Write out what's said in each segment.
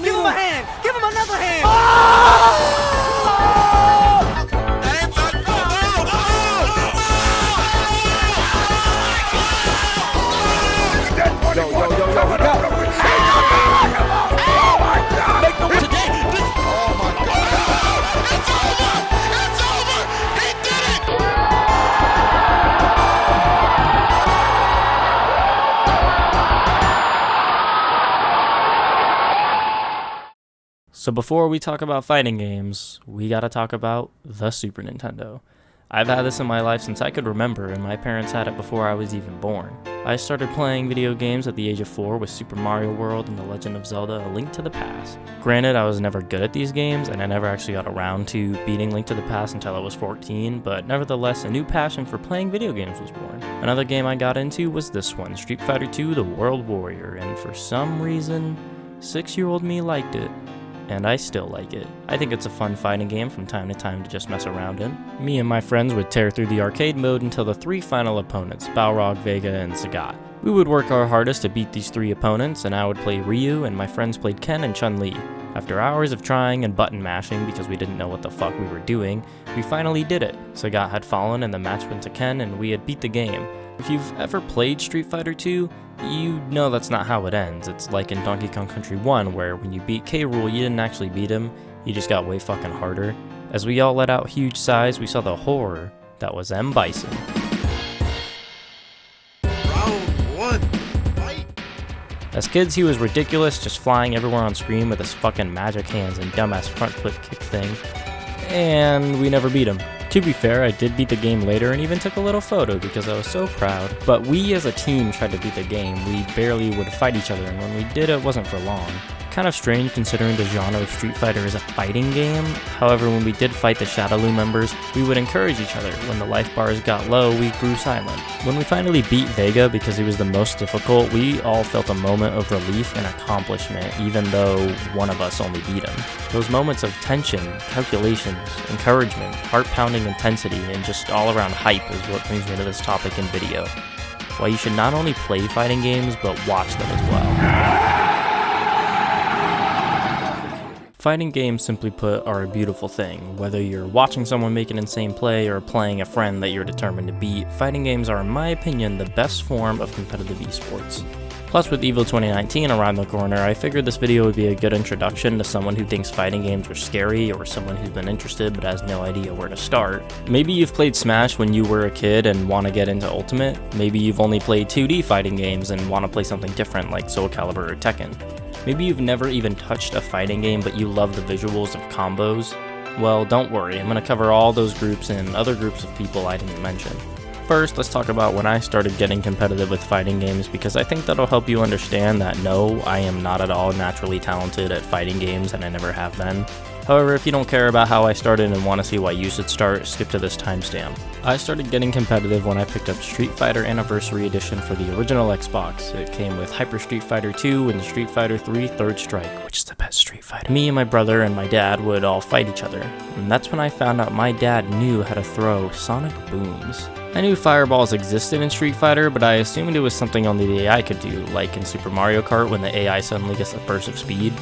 Give him a hand! Give him another hand! So before we talk about fighting games, we gotta talk about the Super Nintendo. I've had this in my life since I could remember, and my parents had it before I was even born. I started playing video games at the age of 4 with Super Mario World and The Legend of Zelda: A Link to the Past. Granted, I was never good at these games, and I never actually got around to beating Link to the Past until I was 14, but nevertheless, a new passion for playing video games was born. Another game I got into was this one, Street Fighter II: The World Warrior, and for some reason, 6-year-old me liked it. And I still like it. I think it's a fun fighting game from time to time to just mess around in. Me and my friends would tear through the arcade mode until the 3 final opponents, Balrog, Vega, and Sagat. We would work our hardest to beat these 3 opponents, and I would play Ryu, and my friends played Ken and Chun-Li. After hours of trying and button mashing because we didn't know what the fuck we were doing, we finally did it. Sagat had fallen and the match went to Ken, and we had beat the game. If you've ever played Street Fighter II, you know that's not how it ends. It's like in Donkey Kong Country 1, where when you beat K. Rool, you didn't actually beat him, you just got way fucking harder. As we all let out huge sighs, we saw the horror that was M. Bison. Round 1, fight! As kids, he was ridiculous, just flying everywhere on screen with his fucking magic hands and dumbass front flip kick thing. And we never beat him. To be fair, I did beat the game later and even took a little photo because I was so proud. But we as a team tried to beat the game. We barely would fight each other, and when we did, it wasn't for long. Kind of strange considering the genre of Street Fighter is a fighting game. However, when we did fight the Shadaloo members, we would encourage each other. When the life bars got low, we grew silent. When we finally beat Vega because he was the most difficult, we all felt a moment of relief and accomplishment, even though one of us only beat him. Those moments of tension, calculations, encouragement, heart-pounding intensity, and just all-around hype is what brings me to this topic in video. Why you should not only play fighting games, but watch them as well. Fighting games, simply put, are a beautiful thing. Whether you're watching someone make an insane play or playing a friend that you're determined to beat, fighting games are, in my opinion, the best form of competitive esports. Plus, with EVO 2019 around the corner, I figured this video would be a good introduction to someone who thinks fighting games are scary, or someone who's been interested but has no idea where to start. Maybe you've played Smash when you were a kid and want to get into Ultimate. Maybe you've only played 2D fighting games and want to play something different like Soul Calibur or Tekken. Maybe you've never even touched a fighting game but you love the visuals of combos. Well, don't worry, I'm going to cover all those groups and other groups of people I didn't mention. First, let's talk about when I started getting competitive with fighting games, because I think that'll help you understand that no, I am not at all naturally talented at fighting games and I never have been. However, if you don't care about how I started and want to see why you should start, skip to this timestamp. I started getting competitive when I picked up Street Fighter Anniversary Edition for the original Xbox. It came with Hyper Street Fighter 2 and Street Fighter 3 Third Strike, which is the best Street Fighter. Me and my brother and my dad would all fight each other, and that's when I found out my dad knew how to throw sonic booms. I knew fireballs existed in Street Fighter, but I assumed it was something only the AI could do, like in Super Mario Kart when the AI suddenly gets a burst of speed.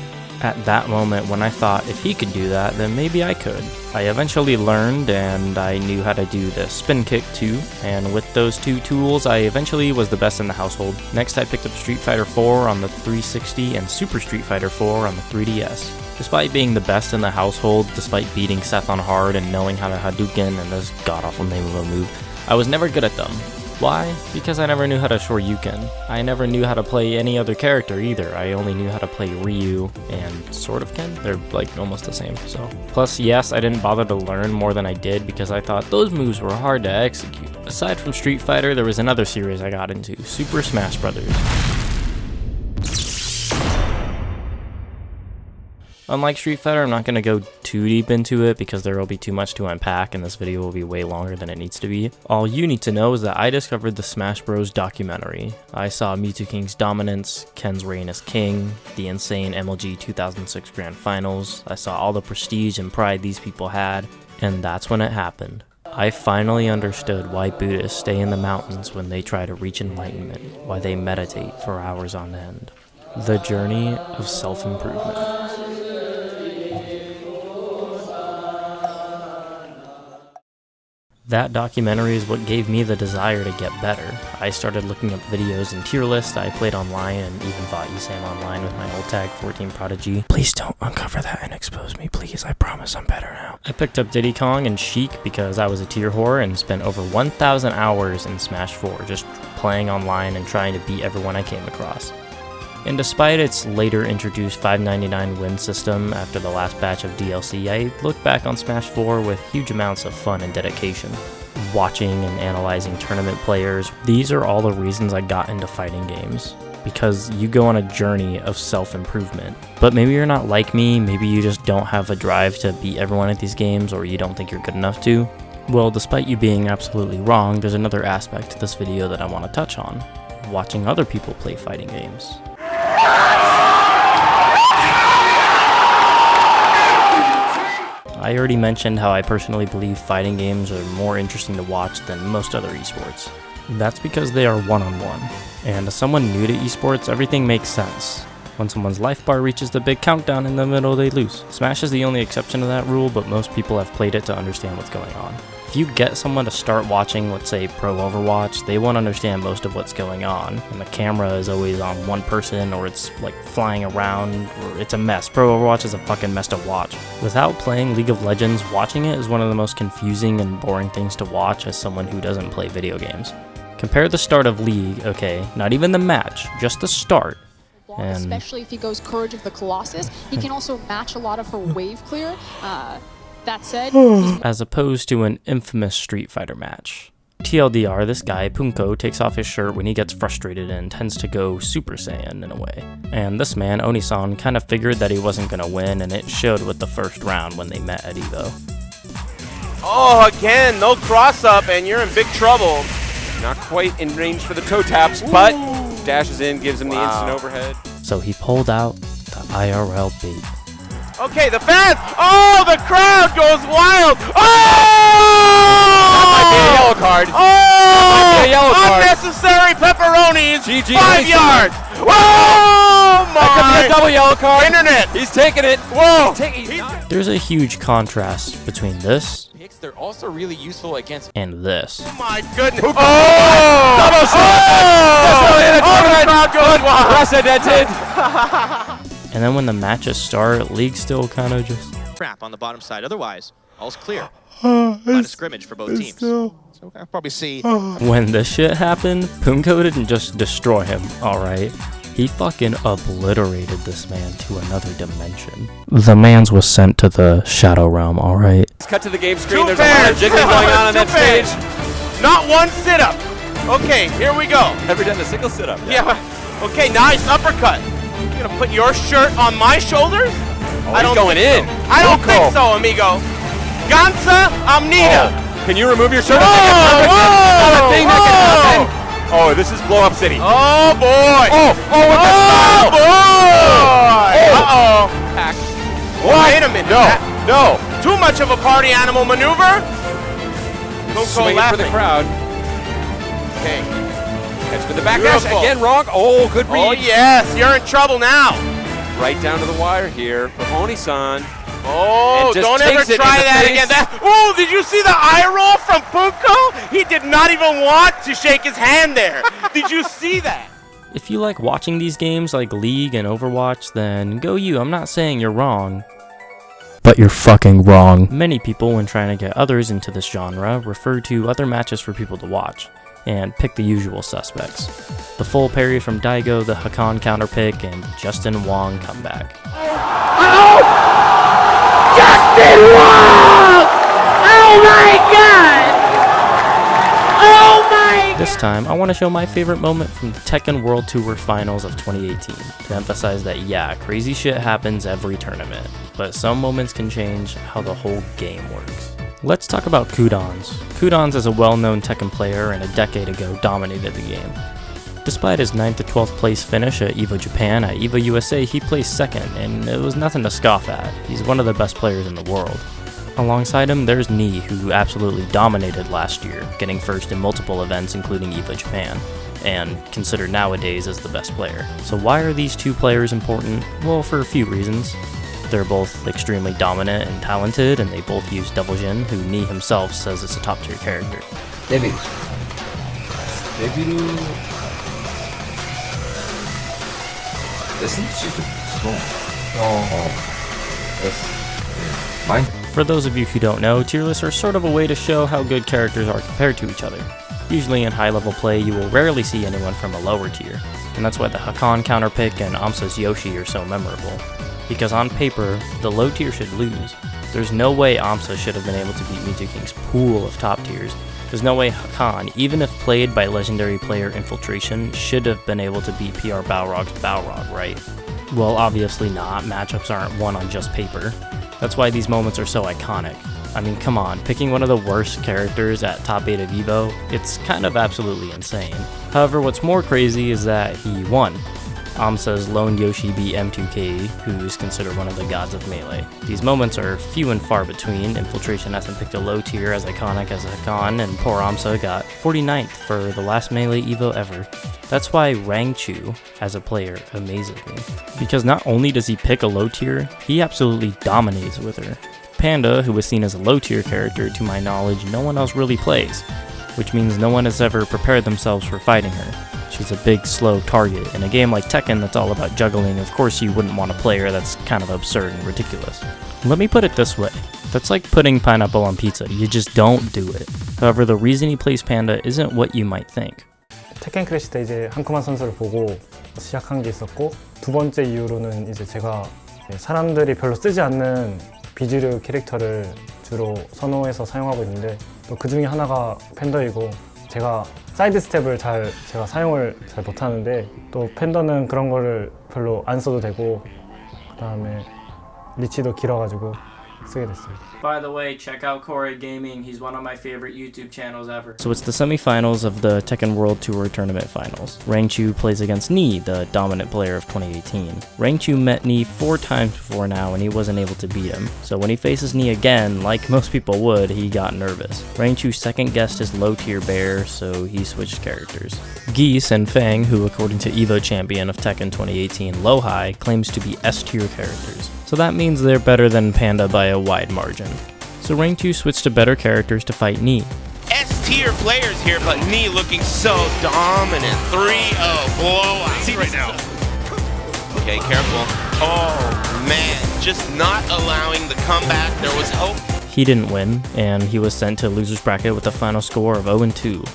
At that moment when I thought if he could do that, then maybe I could. I eventually learned, and I knew how to do the spin kick too, and with those 2 tools I eventually was the best in the household. Next I picked up Street Fighter 4 on the 360 and Super Street Fighter 4 on the 3DS. Despite being the best in the household, despite beating Seth on hard and knowing how to Hadouken and this god-awful name of a move, I was never good at them. Why? Because I never knew how to Shoryuken. I never knew how to play any other character either. I only knew how to play Ryu and sort of Ken. They're like almost the same, so. Plus, yes, I didn't bother to learn more than I did because I thought those moves were hard to execute. Aside from Street Fighter, there was another series I got into, Super Smash Bros. Unlike Street Fighter, I'm not going to go too deep into it because there will be too much to unpack and this video will be way longer than it needs to be. All you need to know is that I discovered the Smash Bros. Documentary. I saw Mewtwo King's dominance, Ken's reign as king, the insane MLG 2006 Grand Finals. I saw all the prestige and pride these people had, and that's when it happened. I finally understood why Buddhists stay in the mountains when they try to reach enlightenment, why they meditate for hours on end. The journey of self-improvement. That documentary is what gave me the desire to get better. I started looking up videos and tier lists, I played online and even fought Esam online with my old tag 14 Prodigy. Please don't uncover that and expose me, please, I promise I'm better now. I picked up Diddy Kong and Sheik because I was a tier whore and spent over 1,000 hours in Smash 4 just playing online and trying to beat everyone I came across. And despite its later introduced $5.99 win system after the last batch of DLC, I look back on Smash 4 with huge amounts of fun and dedication. Watching and analyzing tournament players, these are all the reasons I got into fighting games. Because you go on a journey of self-improvement. But maybe you're not like me, maybe you just don't have a drive to beat everyone at these games, or you don't think you're good enough to. Well, despite you being absolutely wrong, there's another aspect to this video that I want to touch on. Watching other people play fighting games. I already mentioned how I personally believe fighting games are more interesting to watch than most other esports. That's because they are one-on-one, and as someone new to esports, everything makes sense. When someone's life bar reaches the big countdown in the middle, they lose. Smash is the only exception to that rule, but most people have played it to understand what's going on. If you get someone to start watching, let's say, Pro Overwatch, they won't understand most of what's going on, and the camera is always on one person, or it's like flying around, or it's a mess. Pro Overwatch is a fucking mess to watch. Without playing League of Legends, watching it is one of the most confusing and boring things to watch as someone who doesn't play video games. Compare the start of League, okay, not even the match, just the start. And especially if he goes Courage of the Colossus, he can also match a lot of her wave clear. That said, as opposed to an infamous Street Fighter match. TLDR, this guy, Punko, takes off his shirt when he gets frustrated and tends to go Super Saiyan in a way. And this man, Oni-san, kind of figured that he wasn't gonna win, and it showed with the first round when they met at EVO. Oh, again, no cross-up, and you're in big trouble. Not quite in range for the toe taps, but dashes in, gives him the instant overhead. So he pulled out the IRL bait. Okay, the fans! Oh, the crowd goes wild! Oh! That might be a yellow card. Oh! That might be a yellow card. Unnecessary pepperonis! GG 5 yards! Oh, my! That could be a double yellow card. Internet! He's taking it. Whoa! There's a huge contrast between this They're also really useful against. and this. Oh, my goodness! Oh! Double shot! The crowd goes wild! Precedented. And then when the matches start, League still kind of just... Trap on the bottom side. Otherwise, all's clear. Line of scrimmage for both teams. So I'll probably see. When this shit happened, Punko didn't just destroy him, alright? He fucking obliterated this man to another dimension. The man's was sent to the Shadow Realm, alright? Let's cut to the game screen. Two There's a lot of pairs. jiggling going on that Two stage. Not one sit-up. Okay, here we go. Ever done a single sit-up? Yeah. Okay, nice uppercut. You gonna put your shirt on my shoulders? I don't going in. I don't think so, amigo. Gansa Amnita. Can you remove your shirt? Whoa, Not a thing that can happen. whoa. Oh, this is blow up city. Oh boy. Oh, with the style. Boy. Uh-oh. Wait a minute. No. Too much of a party animal maneuver. Swinging for the crowd. Okay. Catch with the back dash. Beautiful. Again, wrong. Oh, good read. Oh yes, you're in trouble now. Right down to the wire here for Oni-san. Oh, And just don't ever takes it in try the that face. again. Oh, did you see the eye roll from Punko? He did not even want to shake his hand there. Did you see that? If you like watching these games like League and Overwatch, then go you. I'm not saying you're wrong. But you're fucking wrong. Many people, when trying to get others into this genre, refer to other matches for people to watch, and pick the usual suspects. The full parry from Diago, the Hakan counter pick, and Justin Wong comeback. Justin Wong! Oh my god! Oh my god! This time, I want to show my favorite moment from the Tekken World Tour Finals of 2018, to emphasize that yeah, crazy shit happens every tournament, but some moments can change how the whole game works. Let's talk about Qudans. Qudans is a well-known Tekken player and a decade ago dominated the game. Despite his 9th to 12th place finish at EVO Japan, at EVO USA he placed second, and it was nothing to scoff at. He's one of the best players in the world. Alongside him, there's Ni, who absolutely dominated last year, getting first in multiple events including EVO Japan, and considered nowadays as the best player. So why are these two players important? Well, for a few reasons. They're both extremely dominant and talented, and they both use Double Jin, who Ni himself says is a top tier character. 데빌 For those of you who don't know, tier lists are sort of a way to show how good characters are compared to each other. Usually in high level play, you will rarely see anyone from a lower tier, and that's why the Hakan counterpick and aMSa's Yoshi are so memorable. Because on paper, the low tier should lose. There's no way aMSa should have been able to beat Mizuking's pool of top tiers. There's no way Hakan, even if played by legendary player Infiltration, should have been able to beat PR Balrog's Balrog, right? Well, obviously not. Matchups aren't won on just paper. That's why these moments are so iconic. I mean, come on, picking one of the worst characters at top 8 of EVO, it's kind of absolutely insane. However, what's more crazy is that he won. aMSa's lone Yoshi beat M2K, who's considered one of the gods of Melee. These moments are few and far between. Infiltration hasn't picked a low tier as iconic as Hakan, and poor aMSa got 49th for the last Melee EVO ever. That's why Rangchu, as a player, amazes me. Because not only does he pick a low tier, he absolutely dominates with her. Panda, who was seen as a low tier character, to my knowledge, no one else really plays, which means no one has ever prepared themselves for fighting her. She's a big, slow target. In a game like Tekken that's all about juggling, of course you wouldn't want to play her. That's kind of absurd and ridiculous. Let me put it this way. That's like putting pineapple on pizza. You just don't do it. However, the reason he plays Panda isn't what you might think. 테켄 크래시 때 이제 한쿠마 선수를 보고 시작한 게 있었고, 두 번째 이유로는 이제 제가 사람들이 별로 쓰지 않는 비주류 캐릭터를 주로 선호해서 사용하고 있는데, 또 그 중에 하나가 팬더이고, 제가 사이드 스텝을 제가 사용을 잘 못하는데, 또 팬더는 그런 거를 별로 안 써도 되고, 그 다음에 리치도 길어가지고 쓰게 됐어요. By the way, check out Corey Gaming. He's one of my favorite YouTube channels ever. So it's the semifinals of the Tekken World Tour Tournament Finals. Rangchu plays against Ni, the dominant player of 2018. Rangchu met Ni 4 times before now and he wasn't able to beat him. So when he faces Ni again, like most people would, he got nervous. Rangchu second-guessed his low-tier bear, so he switched characters. Geese and Fang, who according to EVO champion of Tekken 2018, Low-High, claims to be S-tier characters. So that means they're better than Panda by a wide margin. So Rangchu switched to better characters to fight Ni. S-tier players here, but Ni looking so dominant. 3-0 blowout right now. Okay, careful. Oh man, just not allowing the comeback. There was hope. He didn't win, and he was sent to loser's bracket with a final score of 0-2.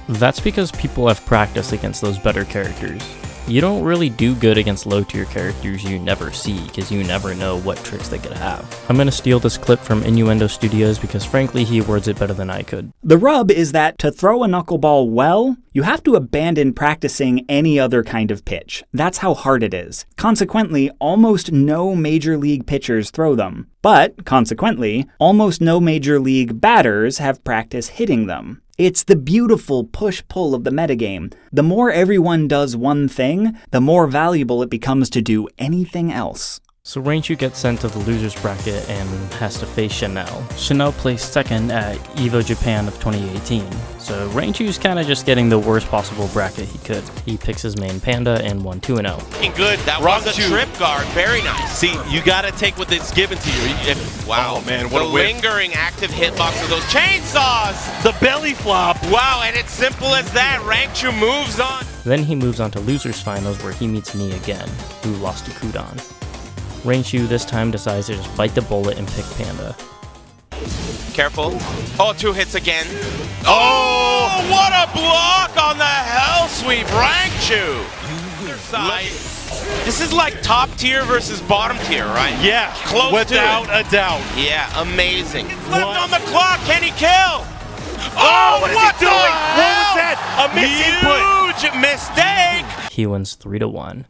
That's because people have practiced against those better characters. You don't really do good against low-tier characters you never see, because you never know what tricks they could have. I'm gonna steal this clip from Innuendo Studios because frankly he words it better than I could. The rub is that to throw a knuckleball well, you have to abandon practicing any other kind of pitch. That's how hard it is. Consequently, almost no Major League pitchers throw them. But, consequently, almost no Major League batters have practice hitting them. It's the beautiful push-pull of the metagame. The more everyone does one thing, the more valuable it becomes to do anything else. So Rangchu gets sent to the loser's bracket and has to face Chanel. Chanel placed second at EVO Japan of 2018. So Rangchu's kinda just getting the worst possible bracket he could. He picks his main Panda and won 2-0. Good, that was a trip guard, very nice. See, you gotta take what it's given to you. Wow, oh, man, what the a whip. lingering active hitbox of those chainsaws. The belly flop. Wow, and it's simple as that. Rangchu moves on. Then he moves on to losers finals where he meets Ni again, who lost to Qudans. Rangchu this time decides to just bite the bullet and pick Panda. Careful. Oh, 2 hits again. Oh, what a block on the hell sweep. Rangchu. This is like top tier versus bottom tier, right? Yeah, close without to it. a doubt. Yeah, amazing. Left on the clock. Can he kill? Oh, what is he doing? What was that? A huge mistake. He wins 3-1.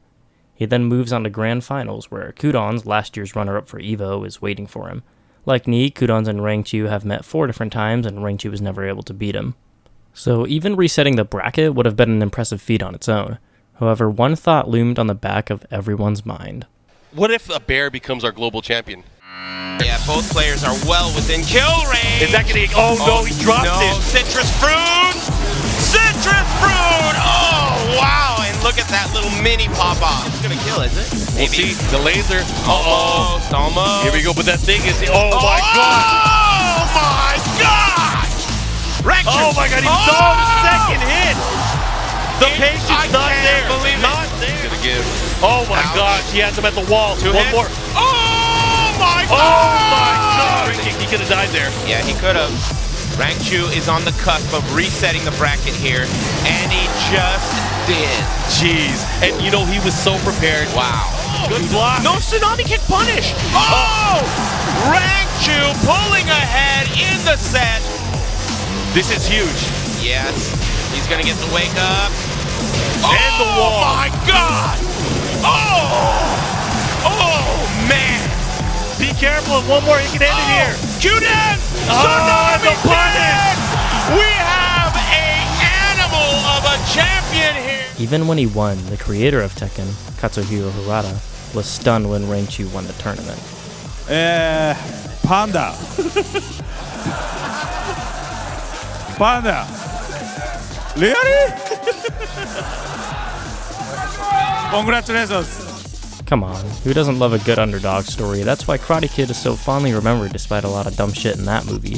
He then moves on to Grand Finals, where Qudans, last year's runner-up for EVO, is waiting for him. Like Ni, Qudans and Rangchu have met 4 different times, and Rangchu was never able to beat him. So even resetting the bracket would have been an impressive feat on its own. However, one thought loomed on the back of everyone's mind. What if a bear becomes our global champion? Yeah, both players are well within kill range. Is that gonna... Oh no, he dropped it. Citrus fruit! Citrus fruit! Oh, wow! And look at that little mini pop-off. It's gonna kill, is it? We'll see. The laser. Oh, Stalmo. Here we go, but that thing is... Oh my god! Oh my god! Rangchu. Oh my god, he saw the second hit! The patience not there. Believe not it. there. Gonna give. Oh my gosh, he has him at the wall. Two One hits. more. Oh my god! Oh my god! He could have died there. Yeah, he could have. Rangchu is on the cusp of resetting the bracket here, and he just did. Jeez. And you know, he was so prepared. Wow. Good block. No tsunami kick punish. Oh! Rangchu pulling ahead in the set. This is huge. Yes. He's gonna get the wake up. And the wall. Oh my god! Oh man! Be careful, one more, he can end it here. Qudans! The punish! We have an animal of a champion here. Even when he won, the creator of Tekken, Katsuhiro Harada, was stunned when Rangchu won the tournament. Panda. Panda. Really? Congratulations. Come on, who doesn't love a good underdog story? That's why Karate Kid is so fondly remembered despite a lot of dumb shit in that movie.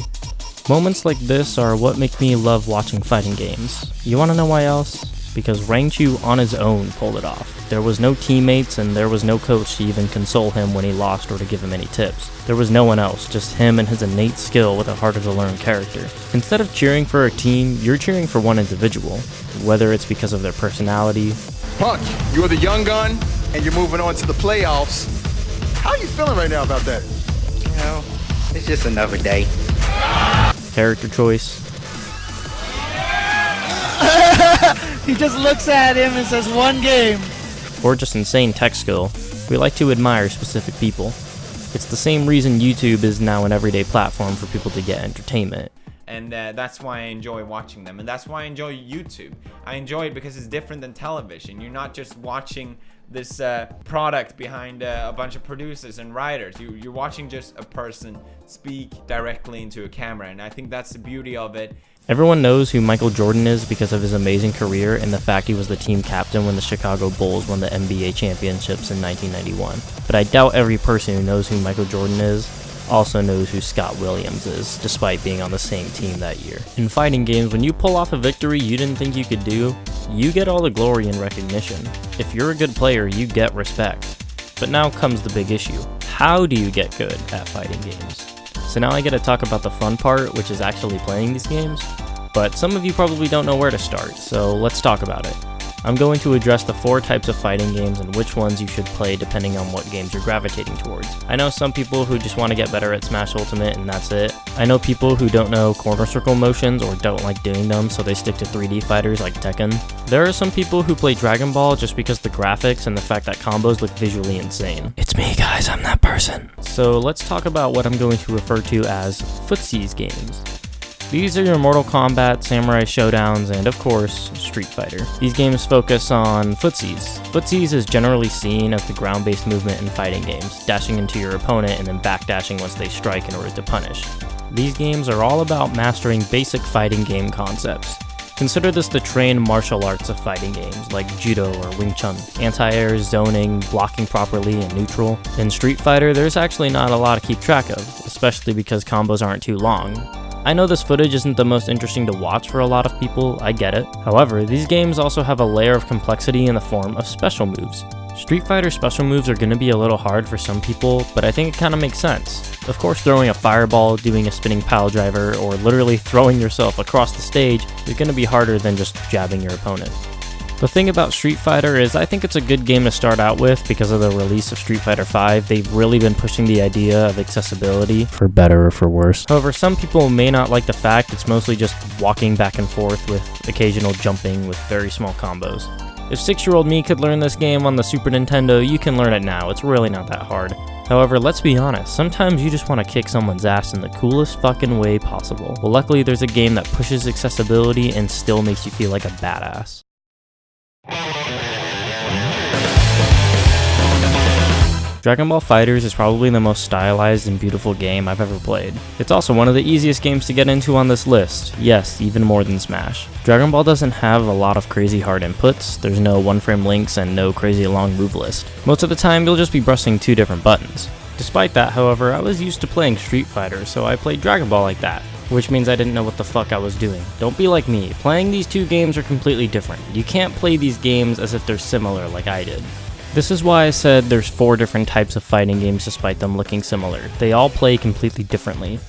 Moments like this are what make me love watching fighting games. You wanna know why else? Because Rangchu on his own pulled it off. There was no teammates and there was no coach to even console him when he lost or to give him any tips. There was no one else, just him and his innate skill with a harder to learn character. Instead of cheering for a team, you're cheering for one individual, whether it's because of their personality. Punch, you're the young gun, and you're moving on to the playoffs. How are you feeling right now about that? You know, it's just another day. Character choice. He just looks at him and says, one game. Or just insane tech skill. We like to admire specific people. It's the same reason YouTube is now an everyday platform for people to get entertainment. And that's why I enjoy watching them, and that's why I enjoy YouTube. I enjoy it because it's different than television. You're not just watching this product behind a bunch of producers and writers. You're watching just a person speak directly into a camera, and I think that's the beauty of it. Everyone knows who Michael Jordan is because of his amazing career and the fact he was the team captain when the Chicago Bulls won the NBA championships in 1991. But I doubt every person who knows who Michael Jordan is also knows who Scott Williams is, despite being on the same team that year. In fighting games, when you pull off a victory you didn't think you could do, you get all the glory and recognition. If you're a good player, you get respect. But now comes the big issue. How do you get good at fighting games? So now I get to talk about the fun part, which is actually playing these games. But some of you probably don't know where to start, so let's talk about it. I'm going to address the 4 types of fighting games and which ones you should play depending on what games you're gravitating towards. I know some people who just want to get better at Smash Ultimate and that's it. I know people who don't know corner circle motions or don't like doing them, so they stick to 3D fighters like Tekken. There are some people who play Dragon Ball just because the graphics and the fact that combos look visually insane. It's me guys, I'm that person. So let's talk about what I'm going to refer to as footsies games. These are your Mortal Kombat, Samurai Showdowns, and of course, Street Fighter. These games focus on footsies. Footsies is generally seen as the ground-based movement in fighting games, dashing into your opponent and then backdashing once they strike in order to punish. These games are all about mastering basic fighting game concepts. Consider this the trained martial arts of fighting games, like Judo or Wing Chun. Anti-air, zoning, blocking properly, and neutral. In Street Fighter, there's actually not a lot to keep track of, especially because combos aren't too long. I know this footage isn't the most interesting to watch for a lot of people, I get it. However, these games also have a layer of complexity in the form of special moves. Street Fighter special moves are going to be a little hard for some people, but I think it kind of makes sense. Of course, throwing a fireball, doing a spinning pile driver, or literally throwing yourself across the stage is going to be harder than just jabbing your opponent. The thing about Street Fighter is I think it's a good game to start out with because of the release of Street Fighter V. They've really been pushing the idea of accessibility, for better or for worse. However, some people may not like the fact it's mostly just walking back and forth with occasional jumping with very small combos. If 6-year-old me could learn this game on the Super Nintendo, you can learn it now. It's really not that hard. However, let's be honest, sometimes you just want to kick someone's ass in the coolest fucking way possible. Well, luckily there's a game that pushes accessibility and still makes you feel like a badass. Dragon Ball FighterZ is probably the most stylized and beautiful game I've ever played. It's also one of the easiest games to get into on this list, yes, even more than Smash. Dragon Ball doesn't have a lot of crazy hard inputs, there's no one-frame links and no crazy long move list. Most of the time you'll just be pressing 2 different buttons. Despite that, however, I was used to playing Street Fighter, so I played Dragon Ball like that, which means I didn't know what the fuck I was doing. Don't be like me, playing these 2 games are completely different. You can't play these games as if they're similar like I did. This is why I said there's 4 different types of fighting games despite them looking similar. They all play completely differently.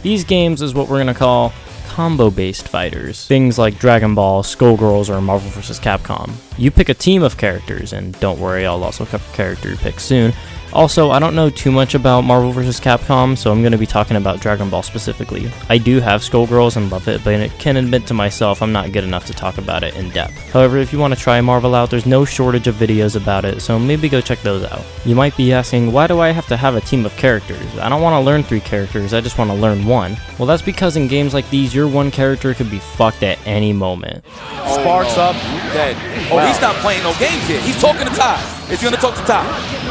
These games is what we're gonna call combo-based fighters. Things like Dragon Ball, Skullgirls, or Marvel vs. Capcom. You pick a team of characters, and don't worry, I'll also cover character picks soon. Also, I don't know too much about Marvel vs. Capcom, so I'm going to be talking about Dragon Ball specifically. I do have Skullgirls and love it, but I can admit to myself I'm not good enough to talk about it in depth. However, if you want to try Marvel out, there's no shortage of videos about it, so maybe go check those out. You might be asking, why do I have to have a team of characters? I don't want to learn 3 characters, I just want to learn 1. Well, that's because in games like these, your 1 character could be fucked at any moment. Sparks up, dead. Oh, wow. He's not playing no games here. He's talking to Ty. Is he going to talk to Ty?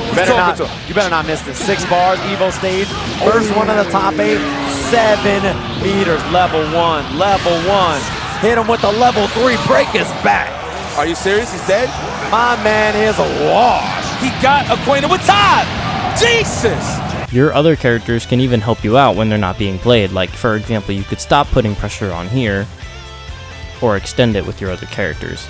You better not miss this. 6 bars, Evo stage. First one of the top 8. 7 meters. Level 1. Level 1. Hit him with the level 3. Break his back. Are you serious? He's dead? My man is a wash. He got acquainted with Ty. Jesus. Your other characters can even help you out when they're not being played. Like, for example, you could stop putting pressure on here, or extend it with your other characters.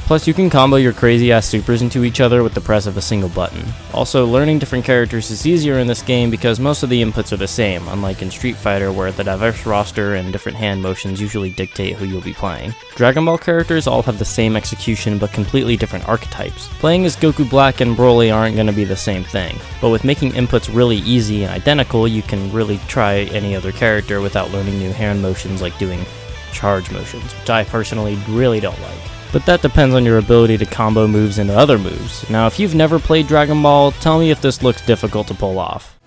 Plus, you can combo your crazy-ass supers into each other with the press of a single button. Also, learning different characters is easier in this game because most of the inputs are the same, unlike in Street Fighter where the diverse roster and different hand motions usually dictate who you'll be playing. Dragon Ball characters all have the same execution but completely different archetypes. Playing as Goku Black and Broly aren't going to be the same thing, but with making inputs really easy and identical, you can really try any other character without learning new hand motions like doing charge motions, which I personally really don't like. But that depends on your ability to combo moves into other moves. Now, if you've never played Dragon Ball, tell me if this looks difficult to pull off.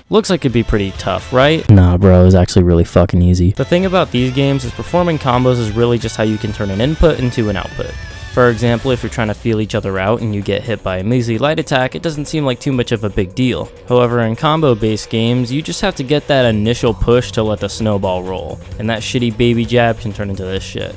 Looks like it'd be pretty tough, right? Nah bro, it's actually really fucking easy. The thing about these games is performing combos is really just how you can turn an input into an output. For example, if you're trying to feel each other out and you get hit by a measly light attack, it doesn't seem like too much of a big deal. However, in combo-based games, you just have to get that initial push to let the snowball roll, and that shitty baby jab can turn into this shit.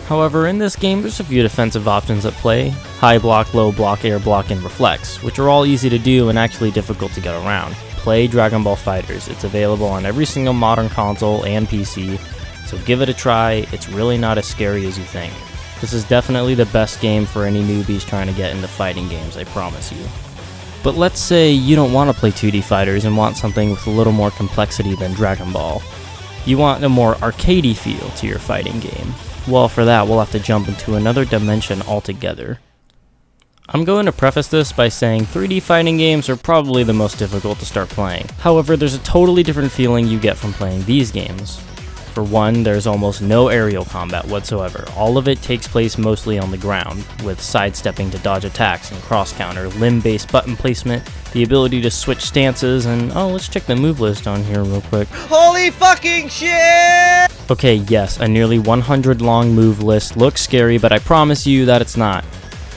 However, in this game, there's a few defensive options at play: high block, low block, air block, and reflex, which are all easy to do and actually difficult to get around. Play Dragon Ball FighterZ, it's available on every single modern console and PC, so give it a try, it's really not as scary as you think. This is definitely the best game for any newbies trying to get into fighting games, I promise you. But let's say you don't want to play 2D fighters and want something with a little more complexity than Dragon Ball. You want a more arcadey feel to your fighting game. Well, for that, we'll have to jump into another dimension altogether. I'm going to preface this by saying 3D fighting games are probably the most difficult to start playing. However, there's a totally different feeling you get from playing these games. For one, there's almost no aerial combat whatsoever. All of it takes place mostly on the ground, with sidestepping to dodge attacks and cross counter, limb-based button placement, the ability to switch stances, and oh, let's check the move list on here real quick. Holy fucking shit! Okay, yes, a nearly 100 long move list looks scary, but I promise you that it's not.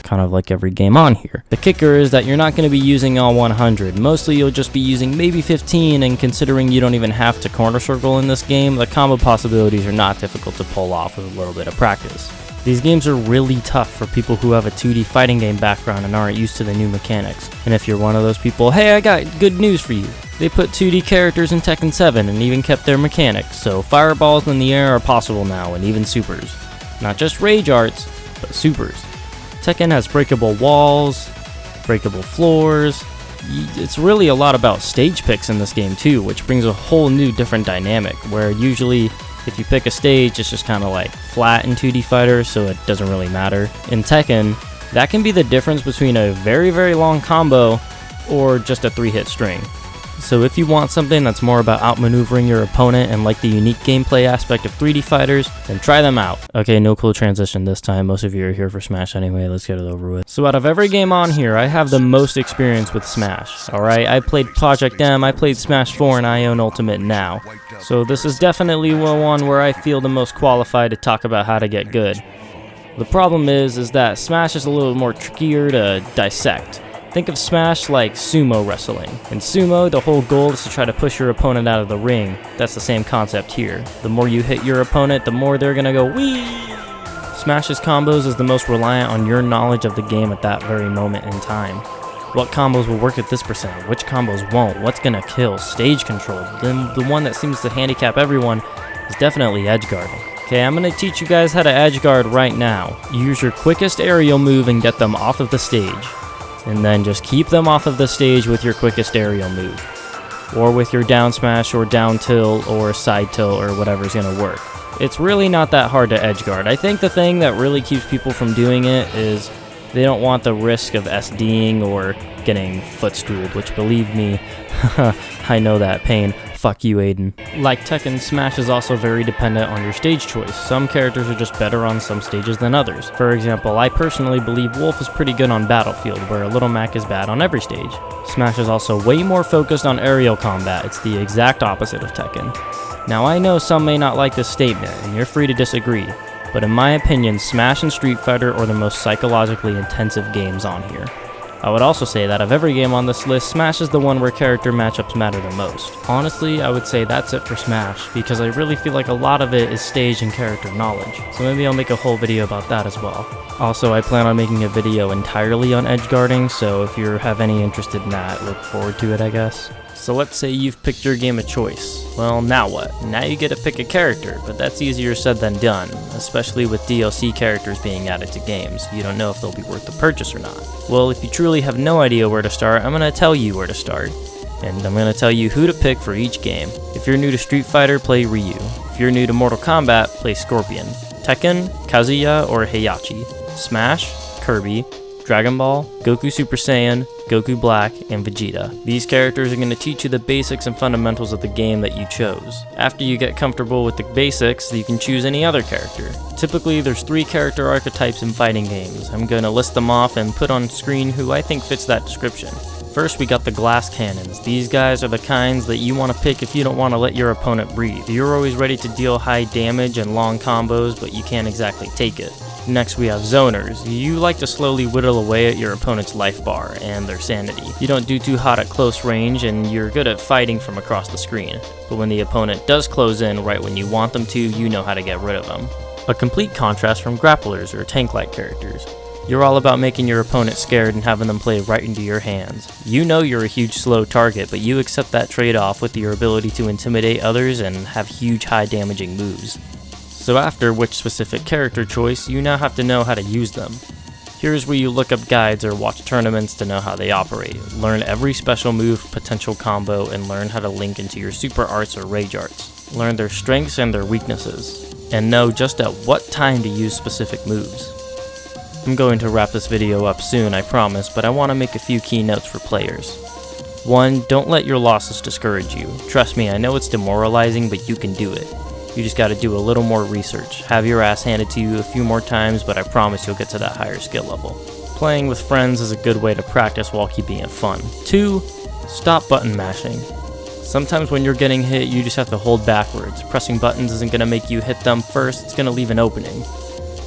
Kind of like every game on here. The kicker is that you're not going to be using all 100. Mostly you'll just be using maybe 15, and considering you don't even have to corner circle in this game, the combo possibilities are not difficult to pull off with a little bit of practice. These games are really tough for people who have a 2D fighting game background and aren't used to the new mechanics. And if you're one of those people, hey, I got good news for you. They put 2D characters in Tekken 7 and even kept their mechanics, so fireballs in the air are possible now, and even supers. Not just rage arts, but supers. Tekken has breakable walls, breakable floors. It's really a lot about stage picks in this game too, which brings a whole new different dynamic, where usually if you pick a stage, it's just kind of like flat in 2D Fighter, so it doesn't really matter. In Tekken, that can be the difference between a very, very long combo or just a 3-hit string. So if you want something that's more about outmaneuvering your opponent and like the unique gameplay aspect of 3D fighters, then try them out. Okay, no cool transition this time. Most of you are here for Smash anyway. Let's get it over with. So out of every game on here, I have the most experience with Smash. Alright, I played Project M, I played Smash 4, and I own Ultimate now. So this is definitely one where I feel the most qualified to talk about how to get good. The problem is that Smash is a little more trickier to dissect. Think of Smash like sumo wrestling. In sumo, the whole goal is to try to push your opponent out of the ring. That's the same concept here. The more you hit your opponent, the more they're gonna go wee! Smash's combos is the most reliant on your knowledge of the game at that very moment in time. What combos will work at this percent? Which combos won't? What's gonna kill? Stage control. Then the one that seems to handicap everyone is definitely edge guarding. Okay, I'm gonna teach you guys how to edge guard right now. Use your quickest aerial move and get them off of the stage. And then just keep them off of the stage with your quickest aerial move. Or with your down smash or down tilt or side tilt or whatever's gonna work. It's really not that hard to edge guard. I think the thing that really keeps people from doing it is they don't want the risk of SDing or getting footstooled, which believe me, I know that pain. Fuck you, Aiden. Like Tekken, Smash is also very dependent on your stage choice. Some characters are just better on some stages than others. For example, I personally believe Wolf is pretty good on Battlefield, where Little Mac is bad on every stage. Smash is also way more focused on aerial combat. It's the exact opposite of Tekken. Now I know some may not like this statement, and you're free to disagree, but in my opinion, Smash and Street Fighter are the most psychologically intensive games on here. I would also say that of every game on this list, Smash is the one where character matchups matter the most. Honestly, I would say that's it for Smash, because I really feel like a lot of it is stage and character knowledge, so maybe I'll make a whole video about that as well. Also, I plan on making a video entirely on edge guarding, so if you have any interest in that, look forward to it, I guess. So let's say you've picked your game of choice. Well, now what? Now you get to pick a character, but that's easier said than done, especially with DLC characters being added to games. You don't know if they'll be worth the purchase or not. Well, if you truly have no idea where to start, I'm going to tell you where to start. And I'm going to tell you who to pick for each game. If you're new to Street Fighter, play Ryu. If you're new to Mortal Kombat, play Scorpion. Tekken, Kazuya, or Heihachi. Smash, Kirby. Dragon Ball, Goku Super Saiyan, Goku Black, and Vegeta. These characters are going to teach you the basics and fundamentals of the game that you chose. After you get comfortable with the basics, you can choose any other character. Typically, there's 3 character archetypes in fighting games. I'm going to list them off and put on screen who I think fits that description. First, we got the glass cannons. These guys are the kinds that you want to pick if you don't want to let your opponent breathe. You're always ready to deal high damage and long combos, but you can't exactly take it. Next, we have zoners. You like to slowly whittle away at your opponent's life bar and their sanity. You don't do too hot at close range, and you're good at fighting from across the screen. But when the opponent does close in right when you want them to, you know how to get rid of them. A complete contrast from grapplers or tank-like characters. You're all about making your opponent scared and having them play right into your hands. You know you're a huge slow target, but you accept that trade-off with your ability to intimidate others and have huge high damaging moves. So after which specific character choice, you now have to know how to use them. Here's where you look up guides or watch tournaments to know how they operate. Learn every special move, potential combo, and learn how to link into your super arts or rage arts. Learn their strengths and their weaknesses, and know just at what time to use specific moves. I'm going to wrap this video up soon, I promise, but I want to make a few key notes for players. 1. Don't let your losses discourage you. Trust me, I know it's demoralizing, but you can do it. You just gotta do a little more research. Have your ass handed to you a few more times, but I promise you'll get to that higher skill level. Playing with friends is a good way to practice while keeping it fun. 2. Stop button mashing. Sometimes when you're getting hit, you just have to hold backwards. Pressing buttons isn't gonna make you hit them first, it's gonna leave an opening.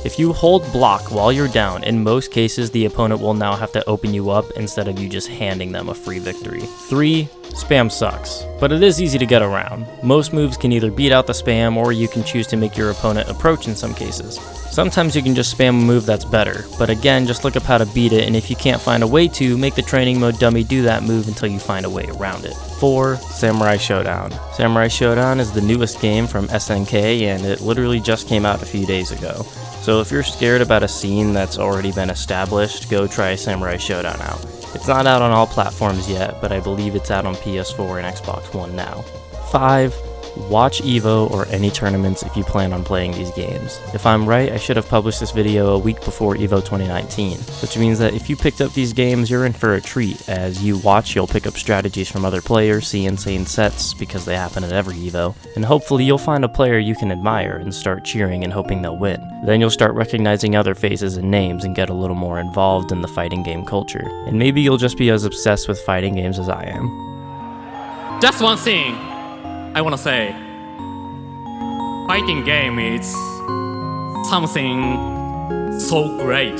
If you hold block while you're down, in most cases the opponent will now have to open you up instead of you just handing them a free victory. 3. Spam sucks, but it is easy to get around. Most moves can either beat out the spam or you can choose to make your opponent approach in some cases. Sometimes you can just spam a move that's better, but again, just look up how to beat it, and if you can't find a way to, make the training mode dummy do that move until you find a way around it. 4. Samurai Showdown. Samurai Showdown is the newest game from SNK, and it literally just came out a few days ago. So if you're scared about a scene that's already been established, go try Samurai Showdown out. It's not out on all platforms yet, but I believe it's out on PS4 and Xbox One now. 5. Watch EVO or any tournaments if you plan on playing these games. If I'm right, I should have published this video a week before EVO 2019, which means that if you picked up these games, you're in for a treat. As you watch, you'll pick up strategies from other players, see insane sets because they happen at every EVO, and hopefully you'll find a player you can admire and start cheering and hoping they'll win. Then you'll start recognizing other faces and names and get a little more involved in the fighting game culture. And maybe you'll just be as obsessed with fighting games as I am. Just one thing I want to say. Fighting game is something so great.